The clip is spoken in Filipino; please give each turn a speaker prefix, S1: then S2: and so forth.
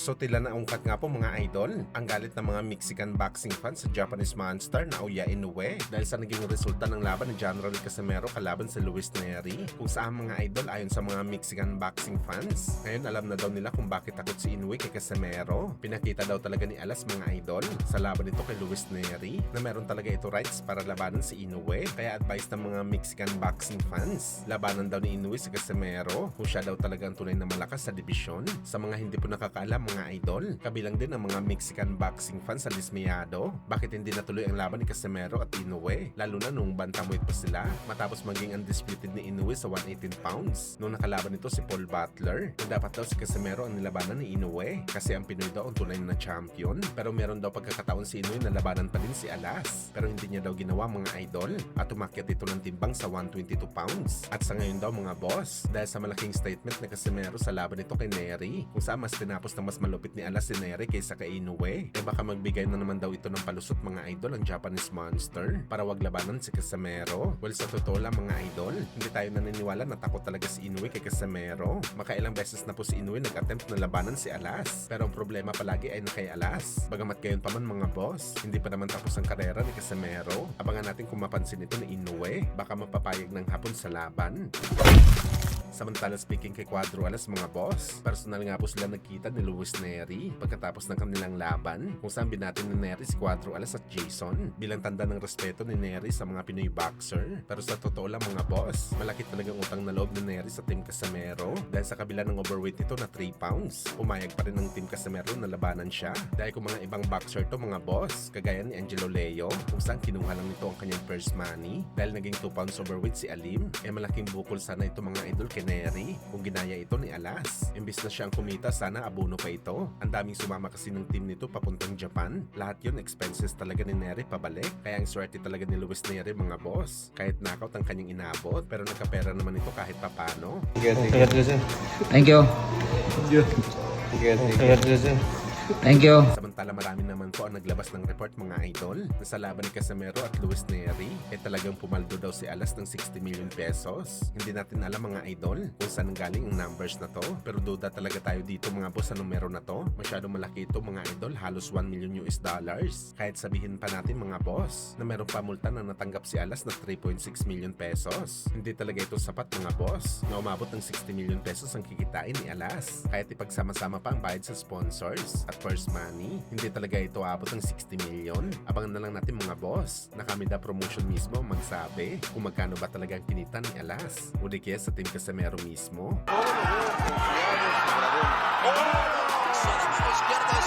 S1: So tila naungkat nga po mga idol, ang galit ng mga Mexican boxing fans sa Japanese Monster na Naoya Inoue dahil sa naging resulta ng laban ni John Rolly Casimero kalaban sa Luis Neri. Kung saan mga idol ayon sa mga Mexican boxing fans, ngayon alam na daw nila kung bakit takot si Inoue kay Casimero. Pinakita daw talaga ni Alas mga idol sa laban nito kay Luis Neri na meron talaga ito rights para labanan si Inoue. Kaya advice ng mga Mexican boxing fans, labanan daw ni Inoue si Casimero kung siya daw talaga ang tunay na malakas sa dibisyon. Sa mga hindi po nakakaalam mga idol, kabilang din ang mga Mexican boxing fans sa dismayado. Bakit hindi natuloy ang laban ni Casimero at Inoue? Lalo na nung bantamweight pa sila matapos maging undisputed ni Inoue sa 118 pounds. Nung nakalaban nito si Paul Butler, na dapat daw si Casimero ang nilabanan ni Inoue kasi ang Pinoy daw ang tunay na champion. Pero meron daw pagkakataon si Inoue na labanan pa din si Alas. Pero hindi niya daw ginawa mga idol at umakyat ito ng timbang sa 122 pounds. At sa ngayon daw mga boss, dahil sa malaking statement na Casimero sa laban nito kay Neri, kung saan mas tinapos na mas malupit ni Alas si Neri kaysa kay Inoue, baka magbigay na naman daw ito ng palusot mga idol ang Japanese Monster para wag labanan si Casimero. Well, sa totoo lang mga idol, hindi tayo naniniwala na takot talaga si Inoue kay Casimero. Makailang beses na po si Inoue nag-attempt na labanan si Alas, pero ang problema palagi ay na kay Alas. Bagamat gayon pa man mga boss, hindi pa naman tapos ang karera ni Casimero. Abangan natin kung mapansin ito ni Inoue, baka mapapayag ng hapon sa laban. Samantala speaking kay Cuadro Alas mga boss, personal nga po sila nagkita ni Luis Neri pagkatapos ng kanilang laban kung saan binatin ni Neri si Cuadro Alas at Jason bilang tanda ng respeto ni Neri sa mga Pinoy boxer. Pero sa totoo lang mga boss, malaki talagang utang na loob ni Neri sa Team Casimero dahil sa kabila ng overweight nito na 3 pounds, pumayag pa rin ng Team Casimero na labanan siya dahil kung mga ibang boxer to mga boss, kagaya ni Angelo Leo kung saan kinuha lang nito ang kanyang first money dahil naging 2 pounds overweight si Alim, malaking bukol sana ito mga idol kay Neri kung ginaya ito ni Alas. Imbis na siyang kumita, sana abono pa ito. Ang daming sumama kasi ng team nito papuntang Japan. Lahat yun expenses talaga ni Neri pabalik. Kaya ang swerte talaga ni Luis Neri mga boss. Kahit knockout ang kanyang inabot, pero nagkapera naman ito kahit papano.
S2: Thank you. Thank you.
S1: Samantala marami naman po ang naglabas ng report mga idol na sa laban ni Casimero at Luis Neri talagang pumaldo daw si Alas ng 60 million pesos. Hindi natin alam mga idol kung saan galing ang numbers na to, pero duda talaga tayo dito mga boss sa numero na to. Masyadong malaki ito mga idol, halos 1 million US dollars. Kahit sabihin pa natin mga boss na meron pa multa na natanggap si Alas na 3.6 million pesos. Hindi talaga ito sapat mga boss na umabot ng 60 million pesos ang kikitain ni Alas. Kahit ipagsama-sama pa ang bayad sa sponsors at first money, hindi talaga ito abot ng 60 million. Abangan na lang natin mga boss na Kamida Promotion mismo magsabi kung magkano ba talaga ang kinita ni Alas o di kaya sa Team Casimero mismo.